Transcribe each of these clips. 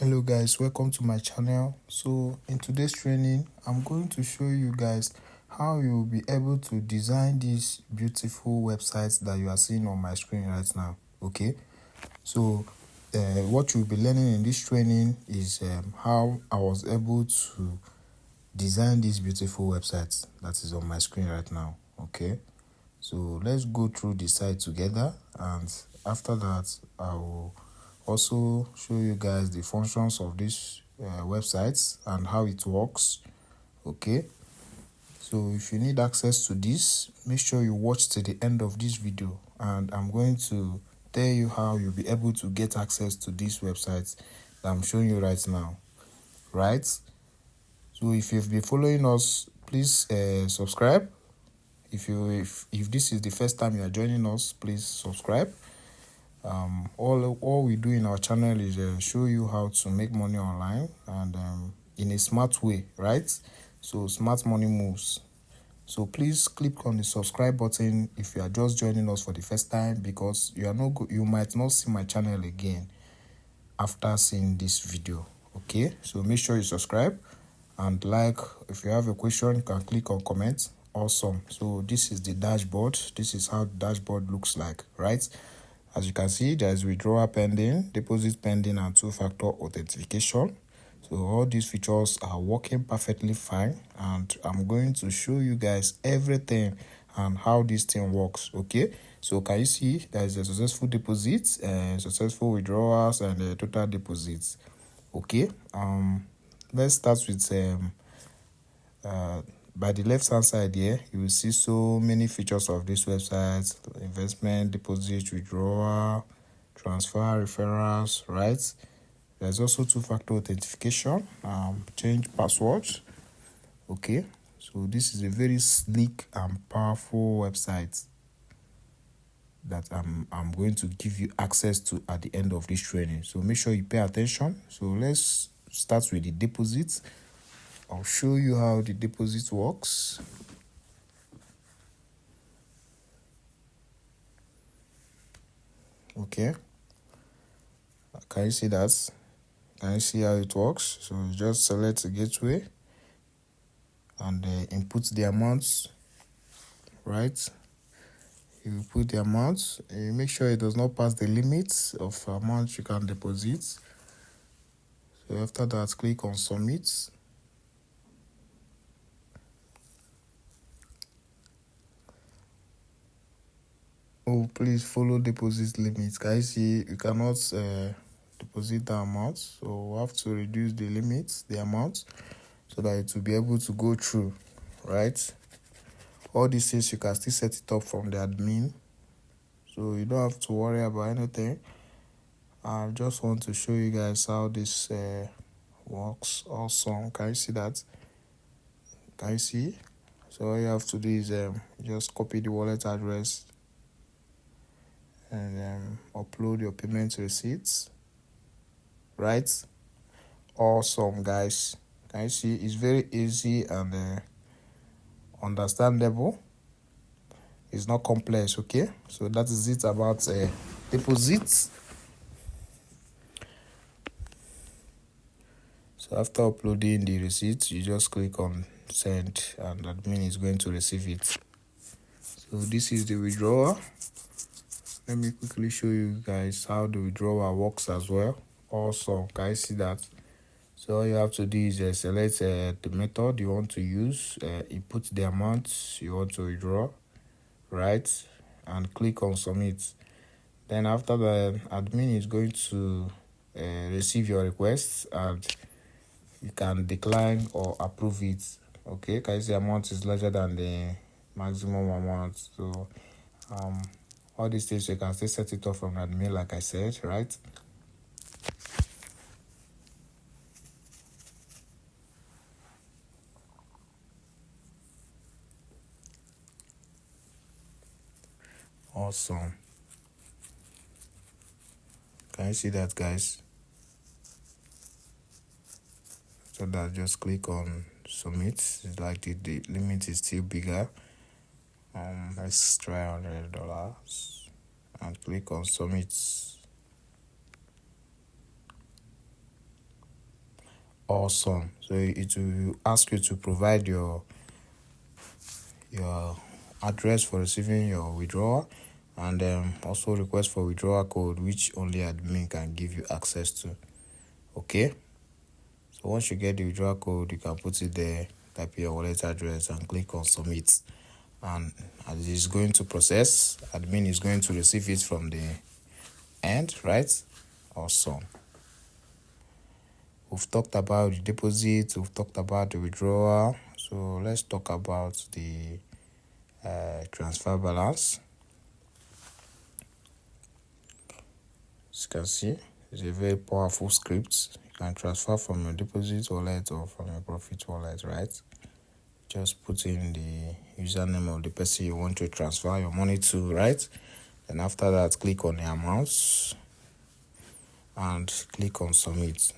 Hello guys, welcome to my channel. So in today's training I'm going to show you guys how you will be able to design these beautiful websites that you are seeing on my screen right now. Okay, so what you'll be learning in this training is how I was able to design this beautiful website that is on my screen right now. Okay, so let's go through the site together, and after that I will also show you guys the functions of this websites and how it works. Okay, so if you need access to this, make sure you watch to the end of this video, and I'm going to tell you how you'll be able to get access to these websites that I'm showing you right now. Right, so if you've been following us, please subscribe. If this is the first time you are joining us, please subscribe. All we do in our channel is show you how to make money online, and in a smart way, right? So smart money moves. So please click on the subscribe button if you are just joining us for the first time, because you might not see my channel again after seeing this video. Okay, so make sure you subscribe and like. If you have a question, you can click on comment. Awesome. So this is the dashboard. This is how the dashboard looks like, right? As you can see, there is withdrawal pending, deposit pending, and two-factor authentication. So all these features are working perfectly fine, and I'm going to show you guys everything and how this thing works. Okay, so can you see there is a successful deposit, successful withdrawals, and total deposits. Okay, let's start with by the left hand side here, you will see so many features of this website: investment, deposit, withdrawal, transfer, referrals, right? There's also two-factor authentication, change passwords. Okay, so this is a very sleek and powerful website that I'm going to give you access to at the end of this training. So make sure you pay attention. So let's start with the deposit. I'll show you how the deposit works. Okay, can you see that? Can you see how it works? So you just select the gateway and input the amounts, right? You put the amount, you make sure it does not pass the limits of amount you can deposit. So after that, click on submit. Oh, please follow deposit limits. Can you see you cannot deposit the amount, so we have to reduce the limits, the amount, so that it will be able to go through, right? All these things you can still set it up from the admin, so you don't have to worry about anything. I just want to show you guys how this works. Awesome. Can you see that? Can you see? So all you have to do is just copy the wallet address and upload your payment receipts, right? Awesome, guys. Can you see? It's very easy and understandable. It's not complex. Okay, so that is it about deposits. So after uploading the receipt, you just click on send, and admin is going to receive it. So this is the withdrawal. Let me quickly show you guys how the withdrawal works as well. Awesome. Can you see that? So all you have to do is select the method you want to use, input the amount you want to withdraw, right, and click on submit. Then after the admin is going to receive your request, and you can decline or approve it. Okay, can you see amount is larger than the maximum amount? So all these things you can still set it up from admin, like I said, right? Awesome. Can you see that, guys? So that, just click on submit. It's like the limit is still bigger. Let's try $100 and click on submit. awesome. So it will ask you to provide your address for receiving your withdrawal, and also request for withdrawal code, which only admin can give you access to. Okay, so once you get the withdrawal code, you can put it there, type your wallet address and click on submit, and as it's going to process, admin is going to receive it from the end, right? Awesome. We've talked about the deposit, we've talked about the withdrawal, so let's talk about the transfer balance. As you can see, it's a very powerful script. You can transfer from your deposit wallet or from your profit wallet, right? Just put in the username of the person you want to transfer your money to, right? Then after that, click on the amounts and click on submit.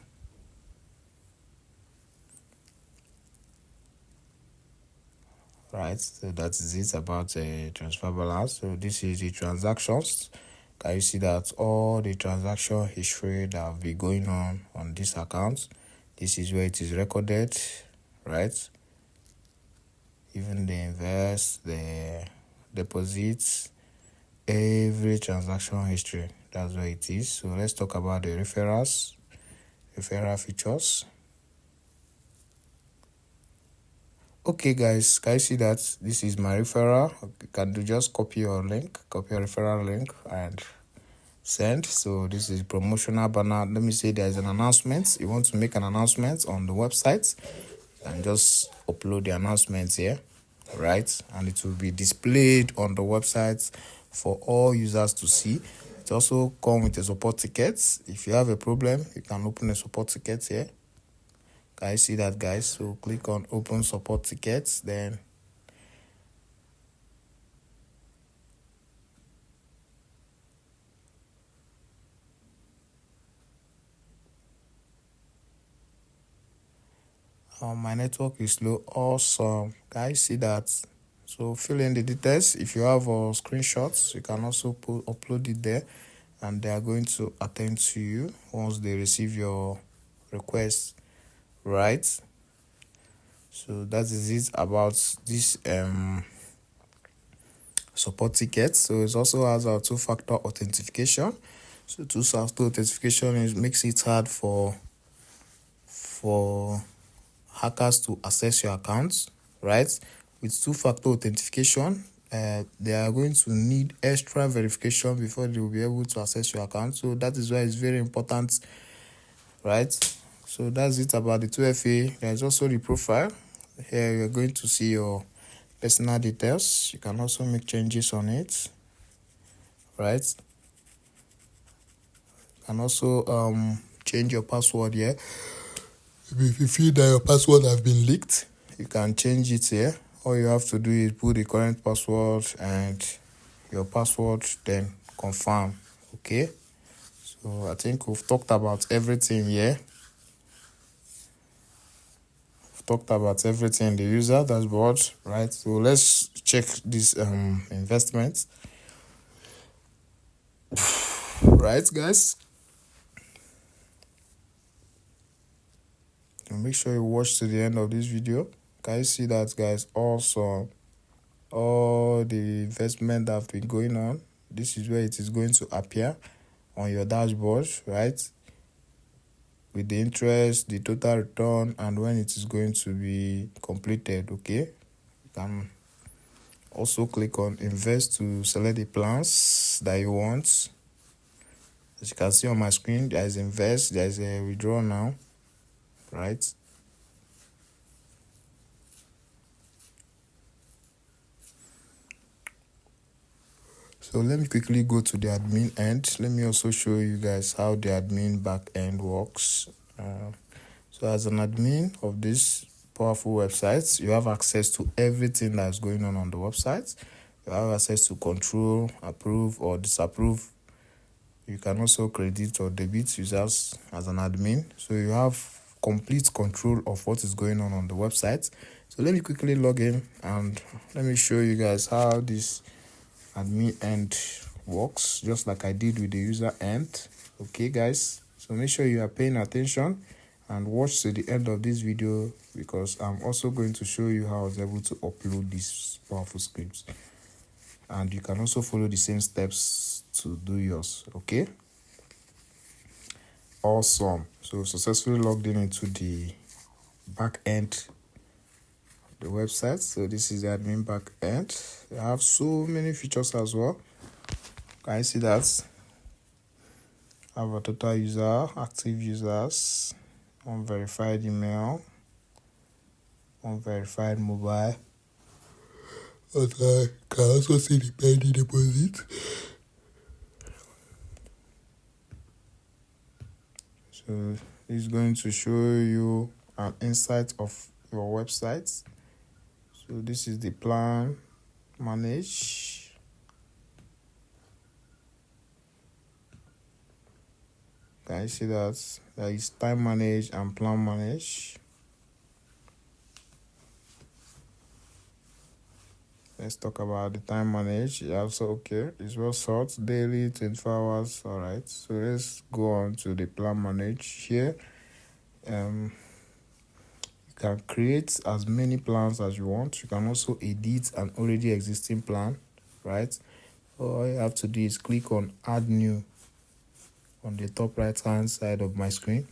Right, so that is it about the transfer balance. So this is the transactions. Can you see that all the transaction history that have been going on this account? This is where it is recorded, right? Even the invest, the deposits, every transaction history, that's where it is. So let's talk about the referral features. Okay guys, can you see that this is my referral? You can just copy your referral link and send. So this is promotional banner. Let me say there's an announcement. You want to make an announcement on the website, and just upload the announcement here, right? And it will be displayed on the website for all users to see. It also comes with a support ticket. If you have a problem, you can open a support ticket here. Can you see that, guys? So click on open support tickets, then my network is slow. Awesome. Guys, see that? So fill in the details. If you have screenshots, you can also upload it there, and they are going to attend to you once they receive your request, right? So that is it about this support ticket. So it also has our two-factor authentication. So two-factor authentication makes it hard for hackers to access your accounts, right? With two-factor authentication, they are going to need extra verification before they will be able to access your account. So that is why it's very important, right? So that's it about the 2FA. There's also the profile. Here you're going to see your personal details. You can also make changes on it, right? You can also change your password here. If you feel that your password has been leaked, you can change it here. All you have to do is put the current password and your password, then confirm. Okay, so I think we've talked about everything here. We've talked about everything, the user dashboard, right? So let's check this investment. Right, guys? And make sure you watch to the end of this video. Can you see that, guys? Awesome. All the investment that have been going on, this is where it is going to appear on your dashboard, right? With the interest, the total return, and when it is going to be completed. Okay, you can also click on invest to select the plans that you want. As you can see on my screen, there is invest, there is a withdraw now, right? So let me quickly go to the admin end. Let me also show you guys how the admin back end works. So as an admin of this powerful website, you have access to everything that's going on the website. You have access to control, approve, or disapprove. You can also credit or debit users as an admin. So you have complete control of what is going on the website. So let me quickly log in and let me show you guys how this admin end works, just like I did with the user end. Okay, guys, so make sure you are paying attention and watch to the end of this video, because I'm also going to show you how I was able to upload these powerful scripts, and you can also follow the same steps to do yours. Okay, awesome. So successfully logged in into the back end of the website. So this is the admin back end. They have so many features as well. Can you see that? I have a total user, active users, unverified email, unverified mobile. But I can also see the pending deposit. So it's going to show you an insight of your website. So this is the plan, manage. Can you see that? There is time manage and plan manage. Let's talk about the time manage. Also, okay, it's well sort, daily, 24 hours. All right. So let's go on to the plan manage here. You can create as many plans as you want. You can also edit an already existing plan, right? All you have to do is click on add new on the top right hand side of my screen.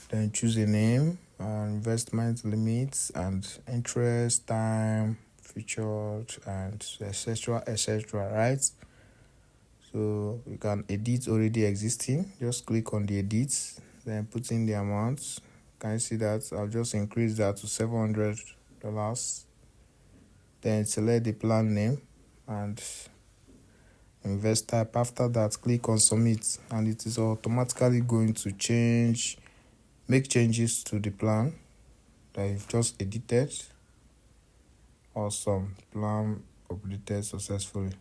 Then choose a name, investment limits, and interest, time, featured, and etc. etc. Right? So you can edit already existing. Just click on the edit, then put in the amount. Can you see that? I'll just increase that to $700. Then select the plan name and invest type. After that, click on submit, and it is automatically going to make changes to the plan that you've just edited. Awesome. Plan updated successfully.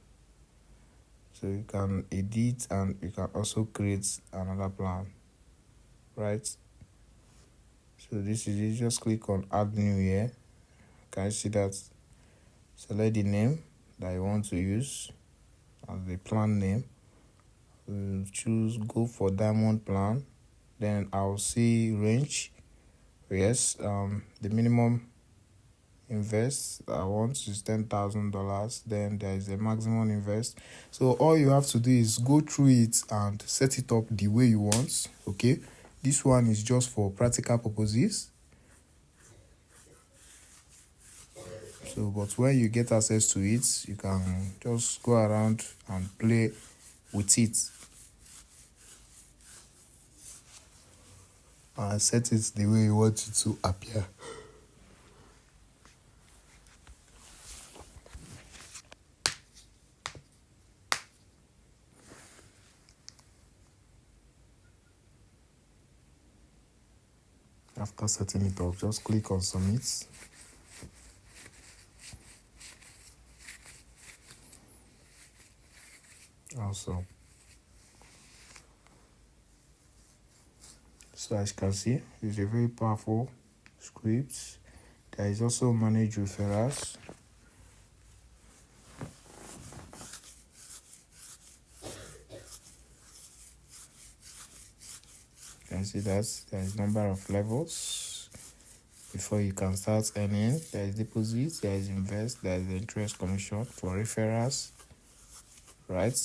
So you can edit and you can also create another plan, right? So this is it. Just click on add new here. Can you see that? Select the name that you want to use as the plan name. Choose go for diamond plan. Then I'll see range. Yes, the minimum invest I want is $10,000. Then there is a maximum invest. So all you have to do is go through it and set it up the way you want. Okay, this one is just for practical purposes. So, but when you get access to it, you can just go around and play with it and set it the way you want it to appear. After setting it up, just click on submit. Also, so as you can see, it's a very powerful script. There is also manage referrals. You can see that there is number of levels before you can start earning. There is deposit, there is invest, there is interest commission for referrals, right?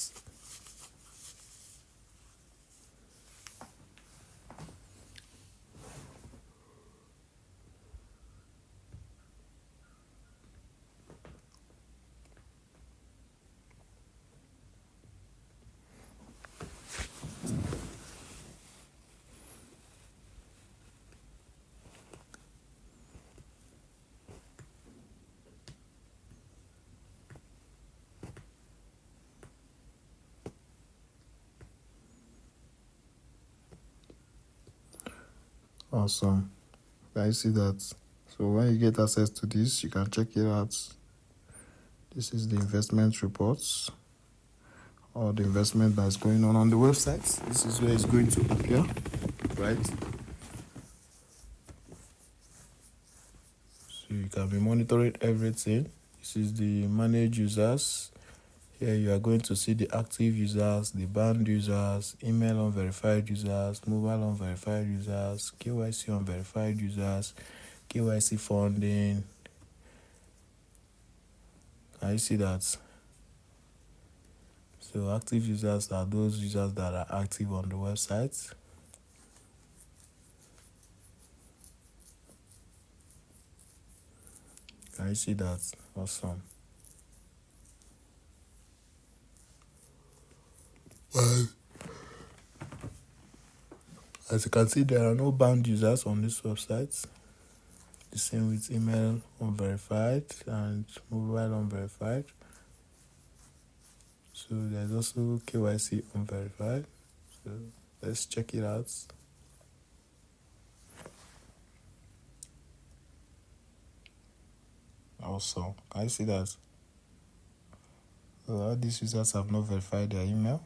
Awesome. I see that. So when you get access to this, you can check it out. This is the investment reports, or the investment that is going on the website. This is where it's going to appear, right? So you can be monitoring everything. This is the manage users. Here you are going to see the active users, the banned users, email unverified users, mobile unverified users, KYC unverified users, KYC funding. Can you see that? So active users are those users that are active on the website. Can you see that? Awesome. Well, as you can see, there are no banned users on this website. The same with email unverified and mobile unverified. So there's also KYC unverified. So let's check it out. Also, can you see that? So all these users have not verified their email.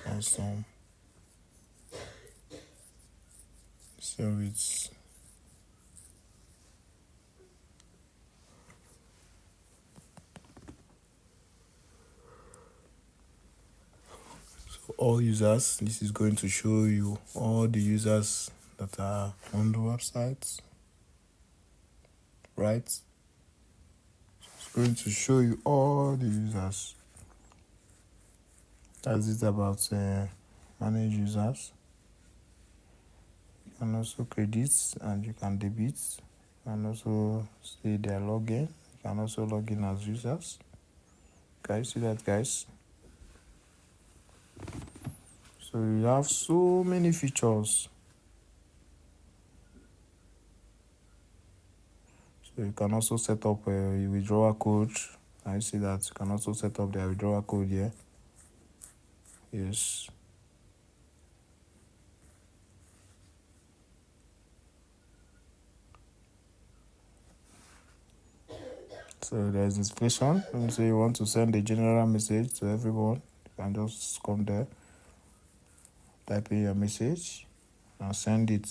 Awesome. So it's all users. This is going to show you all the users that are on the website, right? It's going to show you all the users. That's it about manage users. You can also credit and you can debit. You can also see their login. You can also log in as users. Can you see that, guys? So you have so many features. So you can also set up a withdrawal code. Can you see that? You can also set up their withdrawal code here. Yes. So there's this function. Let me say you want to send a general message to everyone. You can just come there, type in your message, and send it.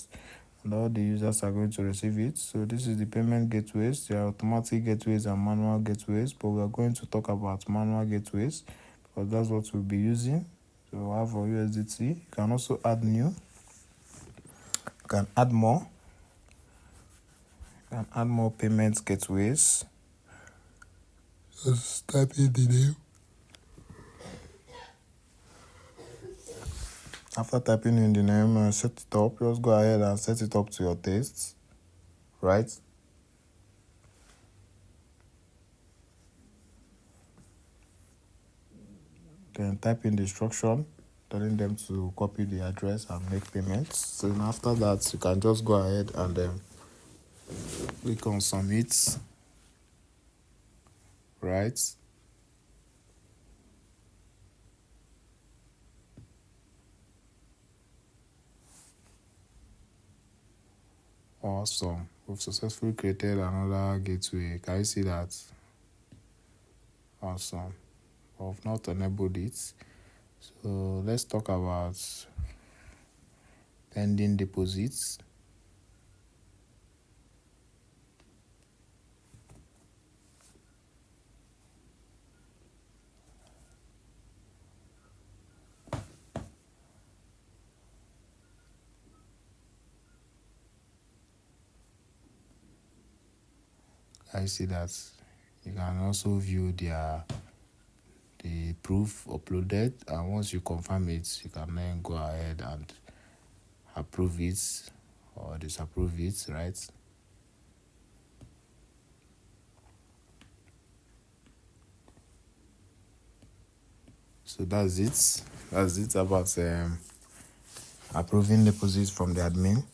And all the users are going to receive it. So this is the payment gateways. There are automatic gateways and manual gateways, but we are going to talk about manual gateways because that's what we'll be using. So we have our USDT. You can also add new. You can add more. You can add more payment gateways. Just type in the name. After typing in the name, set it up. Just go ahead and set it up to your taste, right? Then type in the instruction, telling them to copy the address and make payments. So after that, you can just go ahead and click on submit, right? Awesome. We've successfully created another gateway. Can you see that? Awesome. I've not enabled it. So let's talk about pending deposits. I see that you can also view the proof uploaded, and once you confirm it, you can then go ahead and approve it or disapprove it, right? So that's it. That's it about approving deposits from the admin.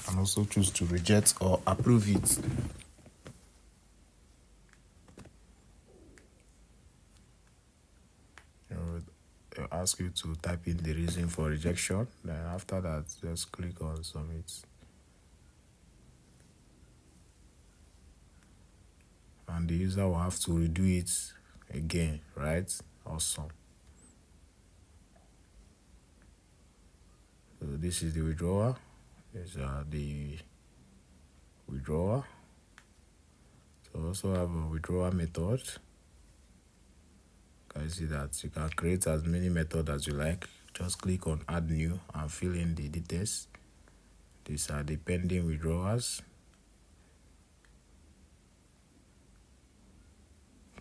And also choose to reject or approve it. ask you to type in the reason for rejection. Then after that, just click on submit. And the user will have to redo it again, right? Awesome. So this is the withdrawal. These are the withdrawal. So also have a withdrawal method. Can you see that you can create as many methods as you like? Just click on add new and fill in the details. These are the pending withdrawals.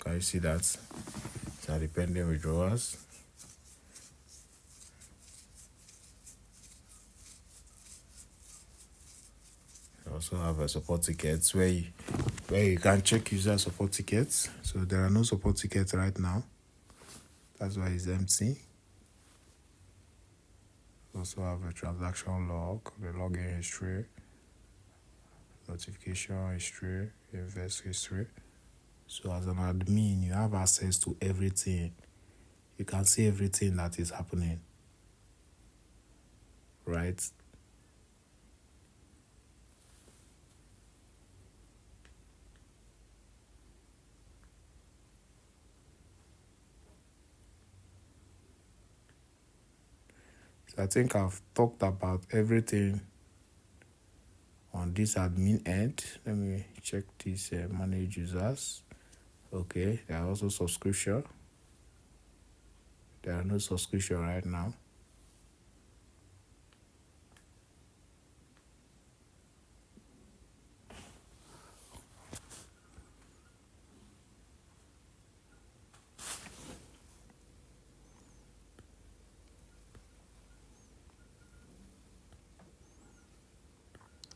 Can you see that? These are the pending withdrawals. You also have a support tickets where you can check user support tickets. So there are no support tickets right now. That's why it's empty. You also have a transaction log, the login history, notification history, invest history. So as an admin, you have access to everything. You can see everything that is happening, right? So I think I've talked about everything on this admin end. Let me check this manage users. Okay, there are also subscription. There are no subscription right now.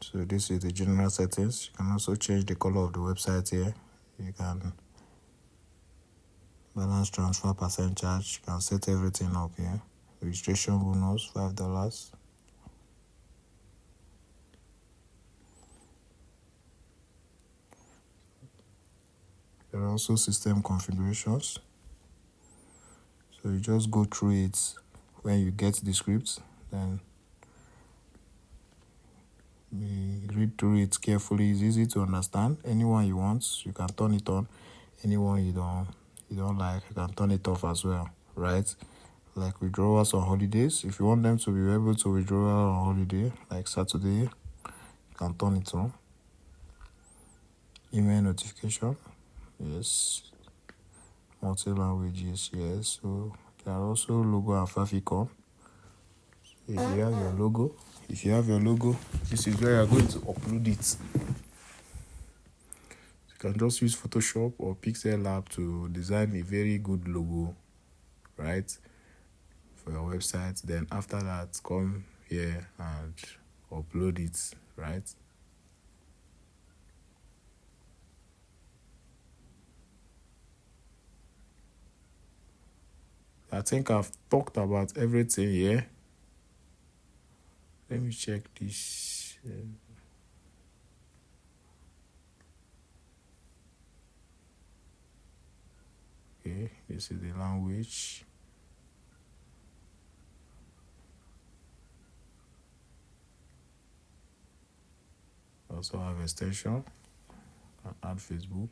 So this is the general settings. You can also change the color of the website here. You can balance transfer percent charge. You can set everything up here. Registration bonus $5. There are also system configurations. So you just go through it when you get the script, then we read through it carefully. It's easy to understand. Anyone you want, you can turn it on. Anyone you don't like, you can turn it off as well, right? Like withdrawals on holidays. If you want them to be able to withdraw on holiday, like Saturday, you can turn it on. Email notification, yes. Multi-languages, yes. So there are also logo and favicon. If you have your logo, this is where you're going to upload it. You can just use Photoshop or Pixel Lab to design a very good logo, right, for your website. Then after that, come here and upload it, right? I think I've talked about everything here. Let me check this. Okay, this is the language. Also have extension. Can add Facebook.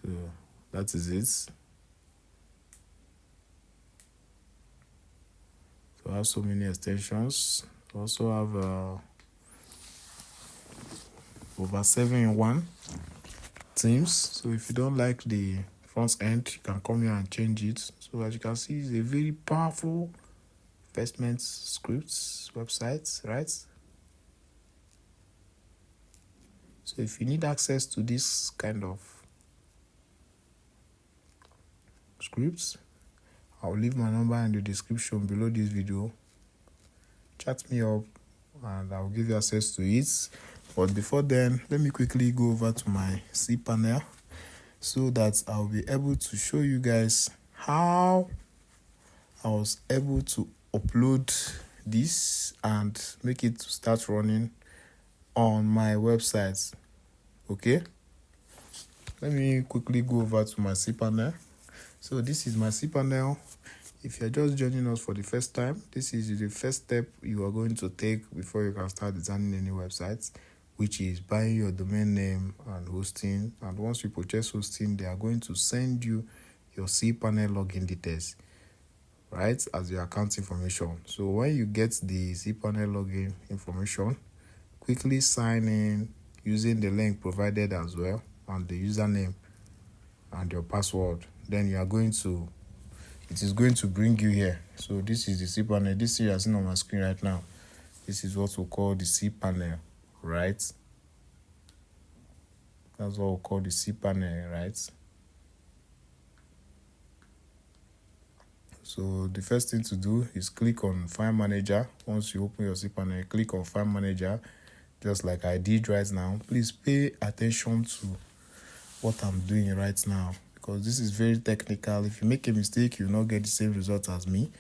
So that is it. So I have so many extensions. Also have over 7-in-1 themes. So if you don't like the front end, you can come here and change it. So as you can see, it's a very powerful investment scripts website, right? So if you need access to this kind of scripts, I'll leave my number in the description below this video. Chat me up and I'll give you access to it. But before then, let me quickly go over to my cPanel so that I'll be able to show you guys how I was able to upload this and make it start running on my website. Okay, let me quickly go over to my cPanel. So this is my cPanel. If you're just joining us for the first time, this is the first step you are going to take before you can start designing any websites, which is buying your domain name and hosting. And once you purchase hosting, they are going to send you your cPanel login details, right, as your account information. So when you get the cPanel login information, quickly sign in using the link provided as well, and the username and your password. Then you are going to, it is going to bring you here. So this is the cPanel. This you are seeing on my screen right now. This is what we call the cPanel, right? That's what we call the cPanel, right? So the first thing to do is click on File Manager. Once you open your cPanel, click on File Manager, just like I did right now. Please pay attention to what I'm doing right now, because this is very technical. If you make a mistake, you will not get the same result as me.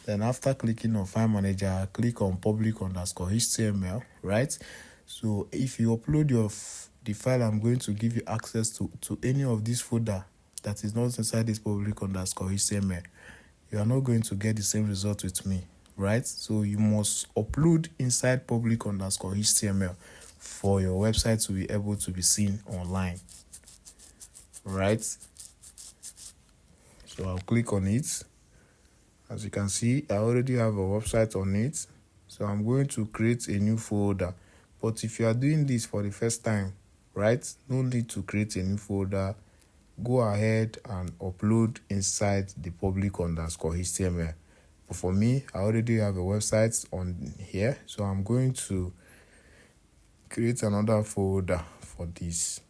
Then after clicking on File Manager, click on public_HTML, right? So if you upload the file, I'm going to give you access to any of this folder that is not inside this public_HTML. You are not going to get the same result with me, right? So you must upload inside public_HTML for your website to be able to be seen online, right? So I'll click on it. As you can see, I already have a website on it. So I'm going to create a new folder. But if you are doing this for the first time, right, no need to create a new folder. Go ahead and upload inside the public_HTML. But for me, I already have a website on here. So I'm going to create another folder for this.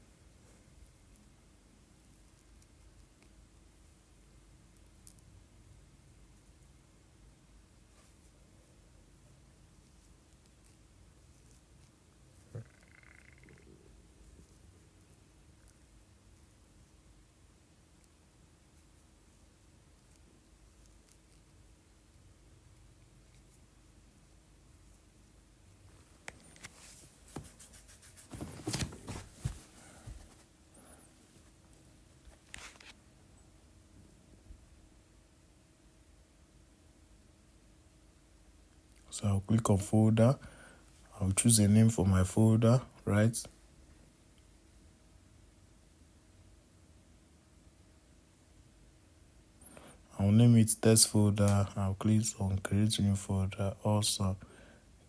So I'll click on folder. I'll choose a name for my folder, right? I'll name it test folder. I'll click on create new folder. Also,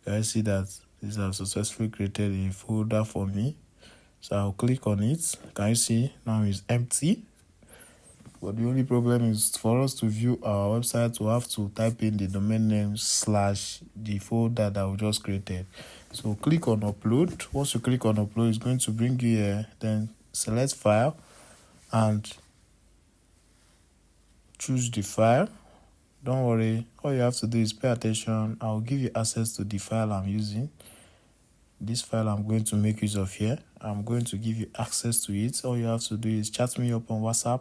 you guys see that this has successfully created a folder for me. So I'll click on it. Can you see now it's empty? But the only problem is for us to view our website, we'll have to type in the domain name / the folder that we just created. So click on upload. Once you click on upload, it's going to bring you here. Then select file and choose the file. Don't worry, all you have to do is pay attention. I'll give you access to the file I'm using. This file I'm going to make use of here. I'm going to give you access to it. All you have to do is chat me up on WhatsApp.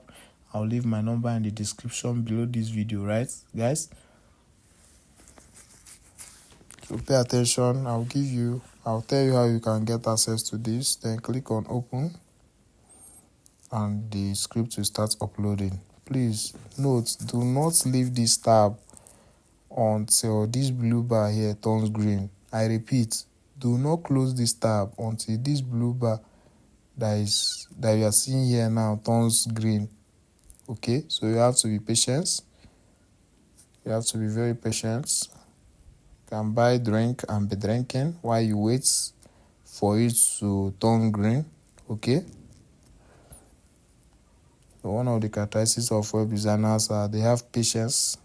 I'll leave my number in the description below this video, right, guys? So pay attention. I'll tell you how you can get access to this. Then click on open and the script will start uploading. Please note, do not leave this tab until this blue bar here turns green. I repeat, do not close this tab until this blue bar that you are seeing here now turns green. Okay, so you have to be patient. You have to be very patient. You can buy drink and be drinking while you wait for it to turn green. Okay. So one of the characteristics of web designers are they have patience.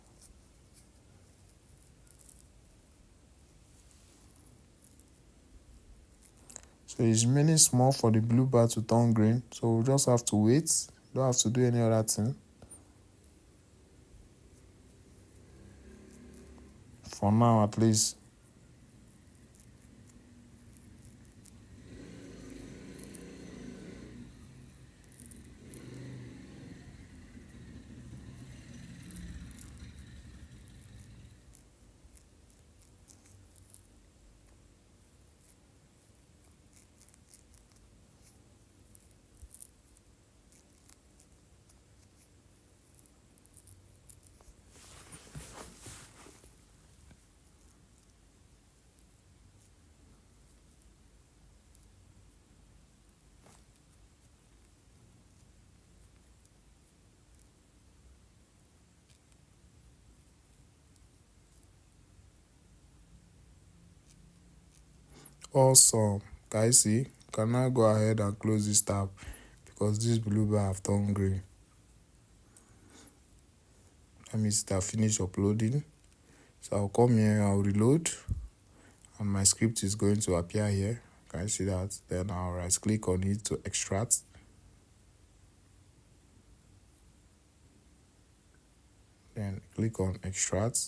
So it's remaining small for the blue bar to turn green. So we just have to wait. Don't have to do any other thing. For now, at least. Awesome. Guys, see, you can now go ahead and close this tab because this blue bar have turned green. That means it have finished uploading. So I'll come here, I'll reload, and my script is going to appear here. Can you see that? Then I'll right click on it to extract. Then click on extract.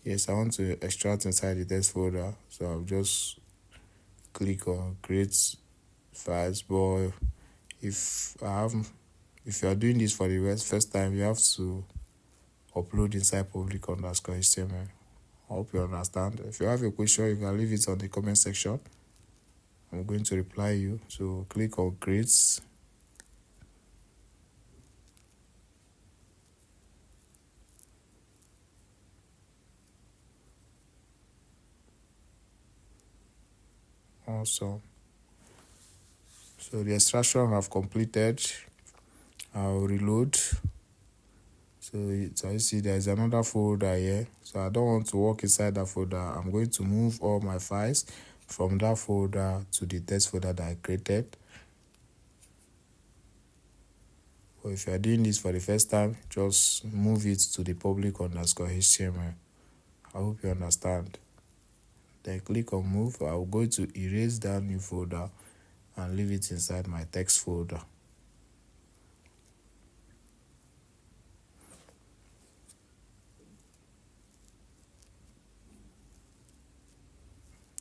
Yes, I want to extract inside the text folder, so I'll just click on create files. But if you are doing this for the first time, you have to upload inside public_HTML. I hope you understand. If you have a question, you can leave it on the comment section. I'm going to reply you. So click on create. Awesome. So the extraction have completed. I'll reload. So you see there's another folder here. So I don't want to work inside that folder. I'm going to move all my files from that folder to the text folder that I created. But if you are doing this for the first time, just move it to the public_HTML. I hope you understand. Then click on move. I'm going to erase that new folder and leave it inside my text folder.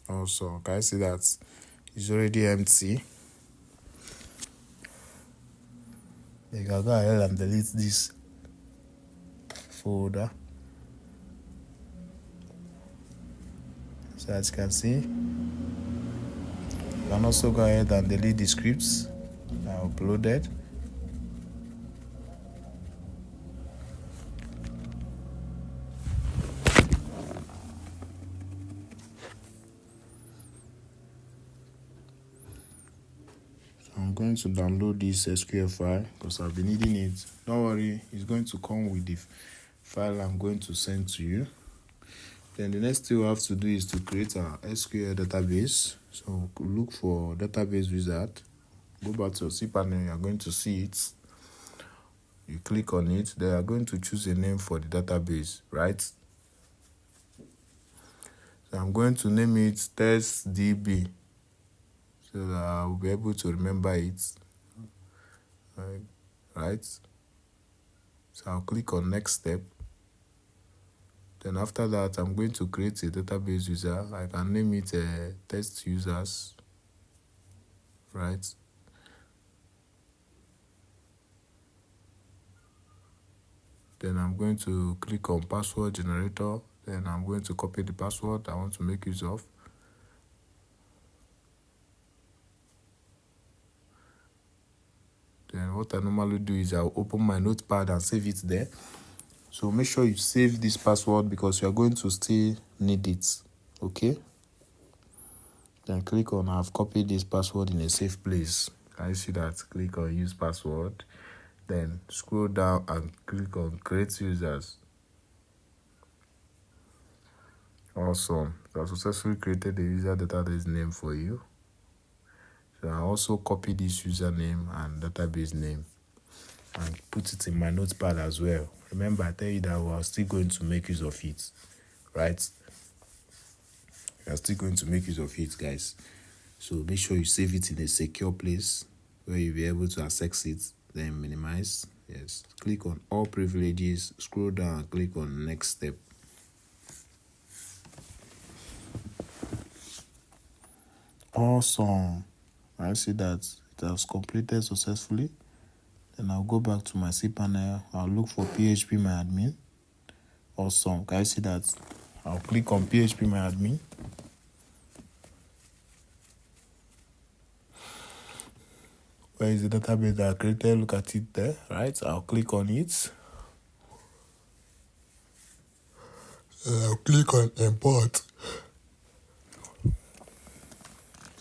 Also, can you see that it's already empty? You can go ahead and delete this folder. So as you can see, you can also go ahead and delete the scripts I uploaded. I'm going to download this SQL file because I've been needing it. Don't worry, it's going to come with the file I'm going to send to you. Then the next thing we have to do is to create an SQL database. So look for database wizard. Go back to your cPanel, you are going to see it. You click on it, then you are going to choose a name for the database, right? So I'm going to name it testdb so that I will be able to remember it. Right? So I'll click on next step. Then after that, I'm going to create a database user. I can name it test users, right? Then I'm going to click on password generator. Then I'm going to copy the password I want to make use of. Then what I normally do is I'll open my notepad and save it there. So make sure you save this password because you're going to still need it, okay? Then click on I've copied this password in a safe place. Can you see that? Click on use password. Then scroll down and click on create users. Awesome. So I successfully created the user database name for you. So I also copy this username and database name and put it in my notepad as well. Remember, I tell you that we are still going to make use of it, right? We are still going to make use of it, guys. So make sure you save it in a secure place where you'll be able to access it. Then minimize. Yes. Click on all privileges. Scroll down and click on next step. Awesome. I see that it has completed successfully. Then I'll go back to my cPanel. I'll look for phpMyAdmin. Awesome. Can you see that? I'll click on phpMyAdmin. Where is the database that I created? Look at it there, right? I'll click on it. I'll click on import.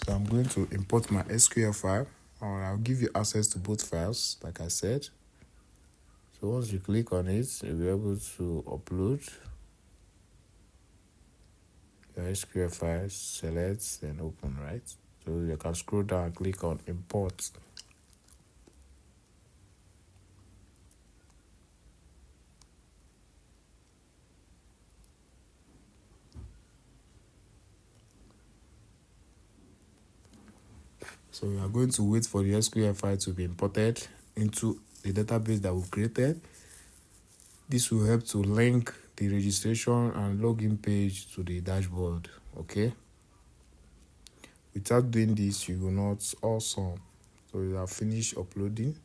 So I'm going to import my SQL file, or I'll give you access to both files, like I said. So once you click on it, you'll be able to upload. your SQL file, select and open, right? So you can scroll down and click on import. So we are going to wait for the SQL file to be imported into the database that we've created. This will help to link the registration and login page to the dashboard, okay? Without doing this, you will not. Awesome. So you have finished uploading.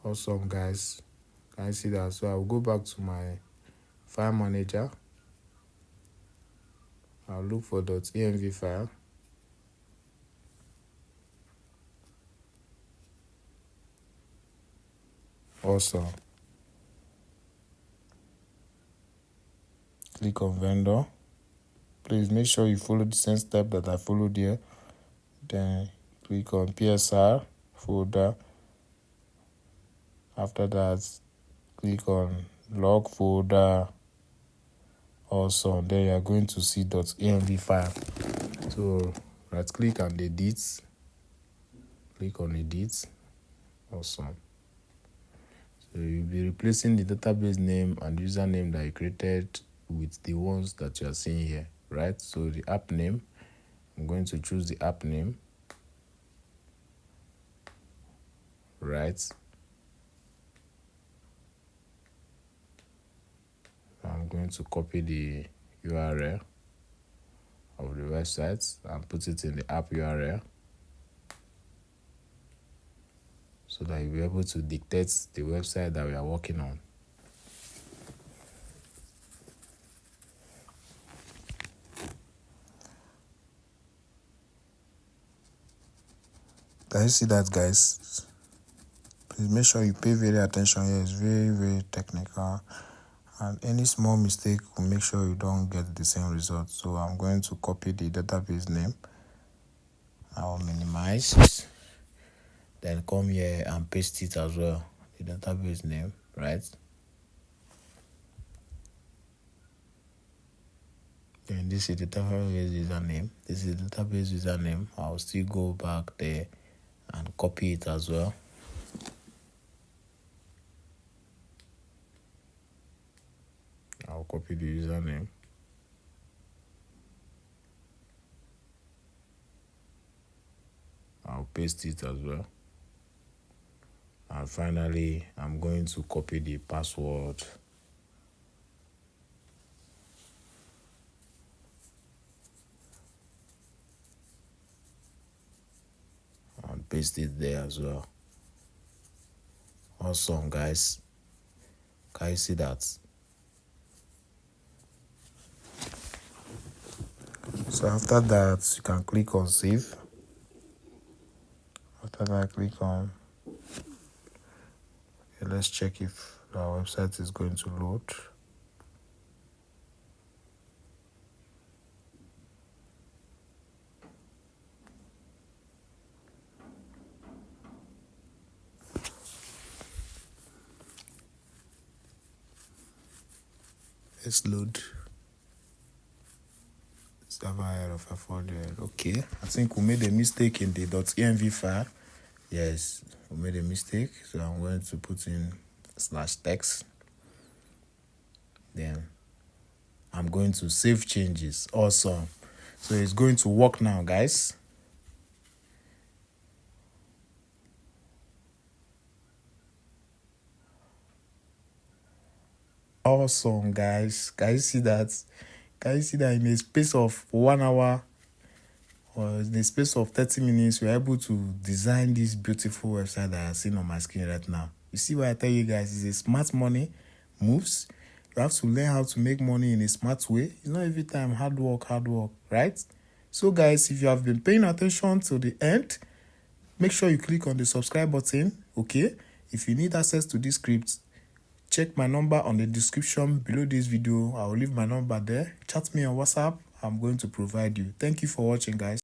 Awesome, guys. Can you see that? So I'll go back to my file manager. I'll look for .env file. Awesome. Click on vendor. Please make sure you follow the same step that I followed here. Then click on PSR folder. After that, click on log folder. Awesome. Then you are going to see .env file. So right click and edit. Click on edit. Awesome. So you'll be replacing the database name and username that you created with the ones that you are seeing here, right? So the app name, I'm going to choose the app name, right? I'm going to copy the URL of the website and put it in the app URL so that you'll be able to dictate the website that we are working on. Can you see that, guys? Please make sure you pay very attention here. It's very, very technical. And any small mistake will make sure you don't get the same result. So I'm going to copy the database name. I'll minimize. Then come here and paste it as well. The database name, right? Then this is the database username. This is the database username. I'll still go back there and copy it as well. I'll copy the username. I'll paste it as well. And finally, I'm going to copy the password. And paste it there as well. Awesome, guys. Can you see that? So after that, you can click on save. After that, click on, okay, let's check if our website is going to load. Let's load. Server error of 500. Okay, I think we made a mistake in the .env file. Yes, we made a mistake. So I'm going to put in /text. Then I'm going to save changes. Awesome. So it's going to work now, guys. Awesome, guys. Can you see that? Can you see that in a space of 1 hour or in the space of 30 minutes, we're able to design this beautiful website that I'm seeing on my screen right now? You see what I tell you guys? It's a smart money moves. You have to learn how to make money in a smart way. It's not every time hard work, right? So guys, if you have been paying attention to the end, make sure you click on the subscribe button, okay? If you need access to this script, Check my number on the description below this video. I will leave my number there. Chat me on WhatsApp. I'm going to provide you. Thank you for watching, guys.